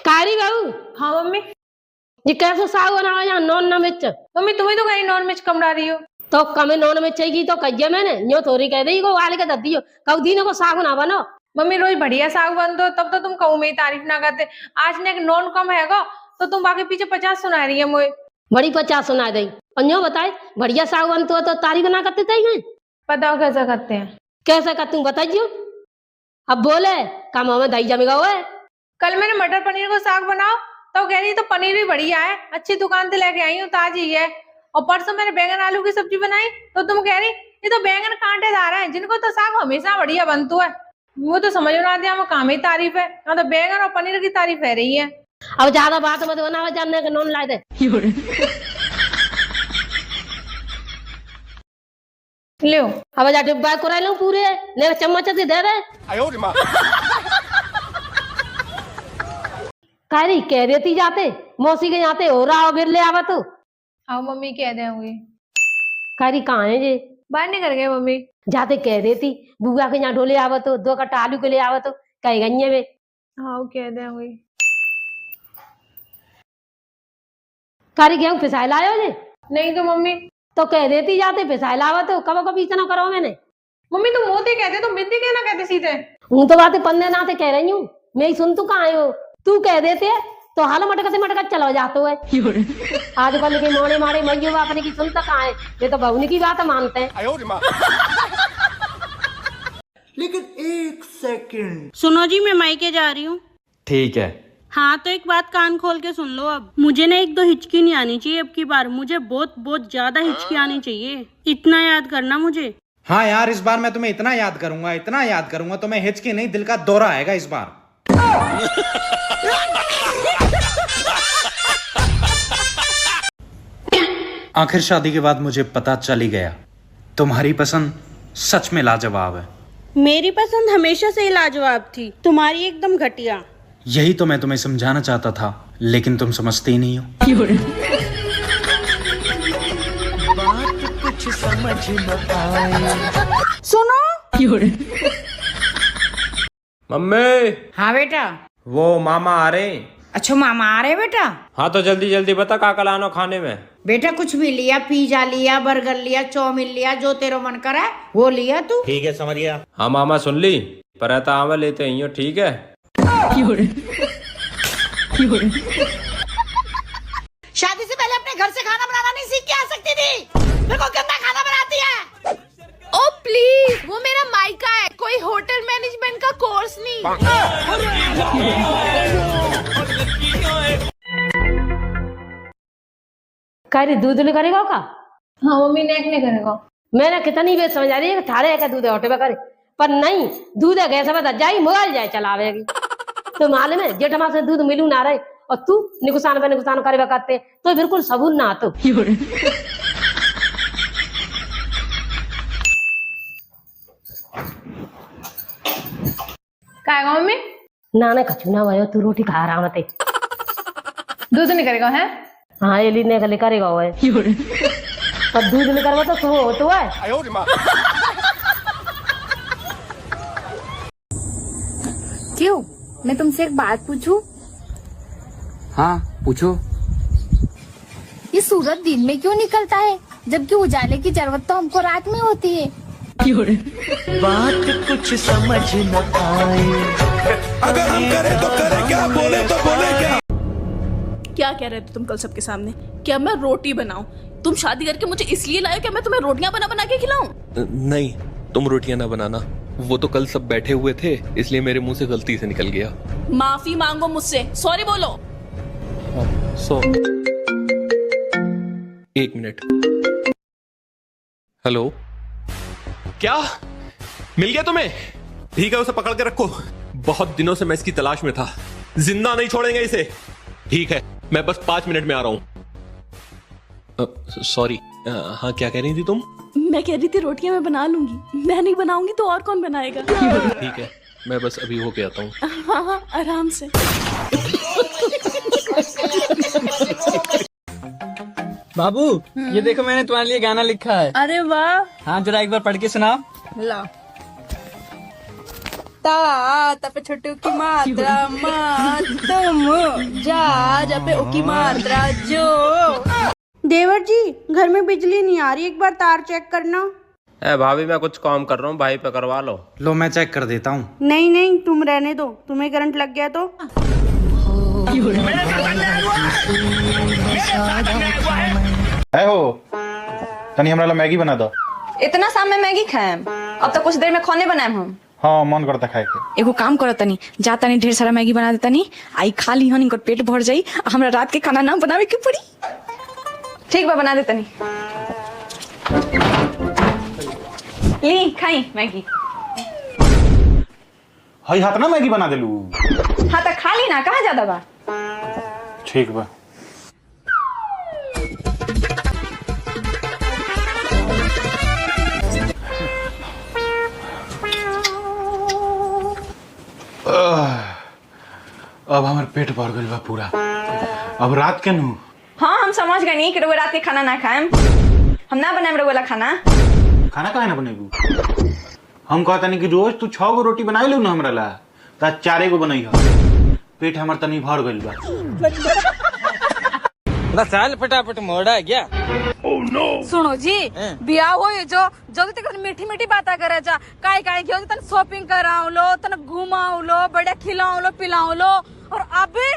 कारी बहू। हाँ मम्मी। ये कैसे साग बनावा यहाँ नॉन न मिर्च। मम्मी तुम्हें तो कहीं नॉन मिर्च कमरा रही हो। तो कमे नॉन मिर्च की तो कहिए मैंने यो थोड़ी कह दी को वाले के दद्दी हो कऊ दिन को साग ना बनो। मम्मी रोज बढ़िया साग बन दो तब तो तुम कहूँ मेरी तारीफ ना करते। आज ने नॉन कम हैगा तो तुम बाकी पीछे 50 सुना रही है मुझे। बड़ी 50 सुना दी और यो बताए बढ़िया साग बन तो तारीफ ना करते थे। बताओ कैसा करते हैं। कैसे कर तू बताइयो। अब बोले काम में दही जमेगा हुआ है। कल मैंने मटर पनीर को साग बनाओ तो कह रही तो पनीर भी बढ़िया है, अच्छी दुकान से लेके आई हूँ, ताजी है। और परसों मैंने बैंगन आलू की सब्जी बनाई तो तुम कह रही ये तो बैंगन कांटेदार है, जिनको तो साग हमेशा बढ़िया बनता है। वो तो समझ में ना दिया वो काम ही तारीफ है, तो बैंगन और पनीर की तारीफ है रही है। अब ज्यादा बात मत बना जानने के नॉन लाए दे। लो अब जा डिब्बा को लो पूरे ने चम्मच से दे दे। कारी कह देती जाते मौसी के जाते हो रहा फिर ले आवा तो। हाँ मम्मी कह देंगे। कारी कहाँ है जे बाहर नहीं कर गए मम्मी। जाते कह देती बुआ के यहाँ ढोले आवा तो 2 कट्टा आलू के ले आवा तो कहीं गन्ये में। हाँ कह देंगे। कारी गेहूं पिसाई लायो जे। नहीं तो मम्मी तो कह देती जाते पिसाई लावा तो कब कभी इतना करो मैंने। मम्मी तुम मोती कहते तुम बिंदी कहना कहते सीधे। हूँ तो बातें पन्ने नाते कह रही हूँ मैं ही सुन तू कहाँ हो। तू कह देते तो हाल मटका से मटका चलो जाते है। आजकल के मोड़े मारे मैयो अपने की सुनता कहाँ है। ये तो बहुनी की बात मानते हैं। लेकिन 1 सेकंड सुनो जी, मैं मायके जा रही हूँ। ठीक है। हाँ तो एक बात कान खोल के सुन लो। अब मुझे ना 1-2 हिचकी नहीं आनी चाहिए अब की बार, मुझे बहुत बहुत ज्यादा हिचकी आनी चाहिए। इतना याद करना मुझे। हाँ यार, इस बार मैं तुम्हें इतना याद करूंगा तुम्हें हिचकी नहीं दिल का दौरा आएगा इस बार। आखिर शादी के बाद मुझे पता चल ही गया तुम्हारी पसंद सच में लाजवाब है। मेरी पसंद हमेशा से ही लाजवाब थी, तुम्हारी एकदम घटिया। यही तो मैं तुम्हें समझाना चाहता था लेकिन तुम समझते ही नहीं हो। बात कुछ समझ न आए। सुनो मम्मी। हाँ बेटा। वो मामा आ रहे हैं। अच्छा मामा आ रहे बेटा। हाँ तो जल्दी जल्दी बता का लानो खाने में। बेटा कुछ भी लिया, पिज्जा लिया, बर्गर लिया, चाउमीन लिया, जो तेरा मन करा है वो लिया तू। ठीक है समझ गया। हाँ मामा सुन ली पर आवा लेते ही हो, ठीक है। शादी से पहले अपने घर से खाना बनाना नहीं सीख के आ सकती थी। देखो गंदा खाना बनाती है। ओ प्लीज, वो मेरा मायका है, कोई होटल मैनेजमेंट का कोर्स नहीं। कारी दूध ले करेगा का। हाँ मम्मी नेक नहीं करेगा। मैंने कितनी बेर समझा रही है थारे है दूध होटे में करे पर नहीं दूध है गैस बता जाई मोबाइल जाए चलावेगी। तो मालूम है जेठमा से दूध मिलू ना रहे और तू निकुसान पे निकुसान करे करते तो बिल्कुल सबूर ना तो। क्या है मम्मी। ना ना कछु ना भयो तू रोटी खा रहा मते। दूध नहीं करेगा है। हाँ ये लीने का करेगा वो पर दूध नहीं करवा तो सुबह हो तो है। क्यों, मैं तुमसे एक बात पूछूं? हाँ पूछो। ये सूरज दिन में क्यों निकलता है जबकि उजाले की जरूरत तो हमको रात में होती है। बात कुछ समझ न आए। अगर हम करें तो करें क्या, बोले तो बोले क्या। क्या कह रहे थे तुम कल सबके सामने? क्या मैं रोटी बनाऊं? तुम शादी करके मुझे इसलिए लाए क्या मैं तुम्हें रोटियां बना बना के खिलाऊं? नहीं, तुम रोटियां ना बनाना, वो तो कल सब बैठे हुए थे इसलिए मेरे मुंह से गलती से निकल गया। माफी मांगो मुझसे, सॉरी बोलो। 1 मिनट। हेलो, क्या मिल गया तुम्हें? ठीक है उसे पकड़ के रखो, बहुत दिनों से मैं इसकी तलाश में था, जिंदा नहीं छोड़ेंगे इसे। ठीक है मैं बस 5 मिनट में आ रहा हूँ। सॉरी, हाँ क्या कह रही थी तुम? मैं कह रही थी रोटियां मैं बना लूंगी, मैं नहीं बनाऊंगी तो और कौन बनाएगा? ठीक है मैं बस अभी होके आता हूँ। हाँ आराम से। बाबू ये देखो मैंने तुम्हारे लिए गाना लिखा है। अरे वाह। हाँ जरा एक बार पढ़ के सुनाओ। ला। ता तपे छोटू की मात्रा मा तुम जा जपे ओ की मात्रा जो। देवर जी घर में बिजली नहीं आ रही, एक बार तार चेक करना। भाभी मैं कुछ काम कर रहा हूँ, भाई पे करवा लो। लो मैं चेक कर देता हूँ। नहीं नहीं तुम रहने दो, तुम्हें करंट लग गया तो। हो तनी हमरा ला मैगी बना दो। इतना सामने मैगी खाएं, अब तो कुछ देर में खाने बनाए हम। हाँ मन करता खाए के। एगो काम करो तनी, जा तनी ढेर सारा मैगी बना दे तनी, आई खा ली हन, इनकर पेट भर जाई, हमरा रात के खाना ना बनावे के पड़ी। ठीक बा, बना दे तनी। ली खाई मैगी। हई हाथ ना मैगी बना देलू। हाँ तो खा ली ना, कहाँ ज्यादा बा। ठीक बा। अब हमार पेट भर गइल बा पूरा। अब रात के नू। हाँ हम समझ गए नहीं कि रउआ रात के खाना ना खाएं, हम ना बनाए रउआ ला खाना। खाना काहे ना बनेबू? हम कहता नहीं कि रोज तू 6 गो रोटी बनाई लो ना हमरा ला, ता 4 गो बनाई हो। पेट हमार तनी भर गइल बा। चल फटाफट मोड़ा गया। सुनो जी, बियाह हो जो जब तक मीठी मीठी बातें करे जा, काय काय क्यों तन शॉपिंग कराऊ लो, तन घुमाऊ लो, बढ़िया खिलाऊ लो, पिलाऊ लो, और अबे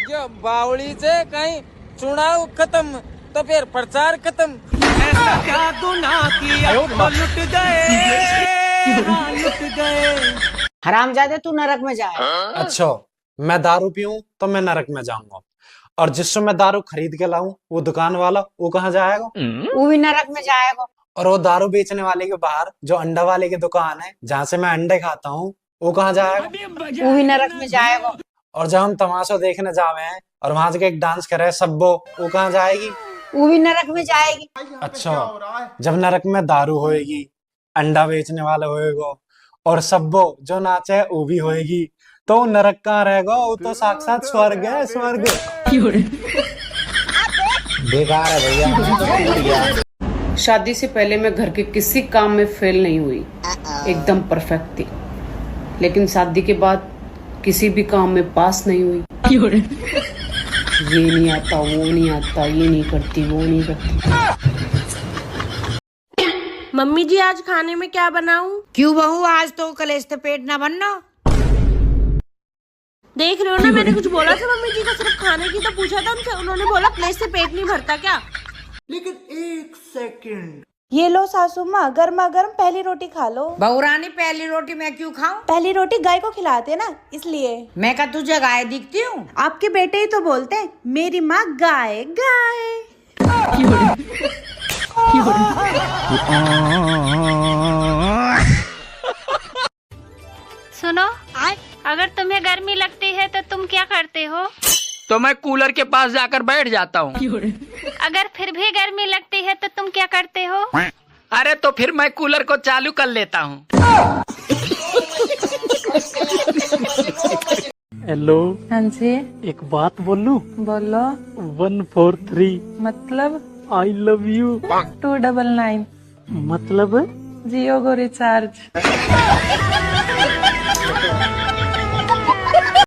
जो बावली से कहीं चुनाव खत्म तो फिर प्रचार खत्म। क्या गुनाह किया तो लुट गए। हरामजादे तू नरक में जाए। अच्छा मैं दारू पीऊं तो मैं नरक में जाऊंगा, और जिससे मैं दारू खरीद के लाऊं वो दुकान वाला वो कहाँ जाएगा? वो भी नरक में जाएगा। और वो दारू बेचने वाले के बाहर जो अंडा वाले की दुकान है जहाँ से मैं अंडे खाता हूँ वो कहाँ जाएगा? वो भी नरक में जाएगा। और जब हम तमाशा देखने जावे हैं और वहां से एक डांस करे सब्बो, वो कहाँ जाएगी? वो भी नरक में जाएगी। अच्छा जब नरक में दारू होएगी, अंडा बेचने वाला होएगा और सब्बो जो नाचे है वो भी होएगी, तो नरक कहाँ रहेगा? वो तो साक्षात स्वर्ग है, स्वर्ग। बेकार है भैया। शादी से पहले मैं घर के किसी काम में फेल नहीं हुई, एकदम परफेक्ट थी, लेकिन शादी के बाद किसी भी काम में पास नहीं हुई। ये नहीं आता, वो नहीं आता, ये नहीं करती, वो नहीं करती। मम्मी जी आज खाने में क्या बनाऊं? क्यों बहू, आज तो कलेश से पेट ना बनना। देख रहे हो ना, मैंने कुछ बोला था मम्मी जी को, सिर्फ खाने की तो पूछा था उनसे, उन्होंने बोला प्लेट से पेट नहीं भरता क्या? लेकिन 1 सेकंड। ये लो सासू माँ, गर्मा गर्म पहली रोटी खा लो। बहुरानी पहली रोटी मैं क्यों खाऊं? पहली रोटी गाय को खिलाते ना, इसलिए। मैं क्या तुझे गाय दिखती हूँ? आपके बेटे ही तो बोलते हैं मेरी माँ गाय गाय। सुनो, अगर तुम्हें गर्मी लगती है तो तुम क्या करते हो? तो मैं कूलर के पास जाकर बैठ जाता हूँ। अगर फिर भी गर्मी लगती है तो तुम क्या करते हो? अरे तो फिर मैं कूलर को चालू कर लेता हूँ। हेलो। हाँ जी। एक बात बोलूं? बोलो। 143 मतलब? I love you. 299 मतलब? जियो को रिचार्ज।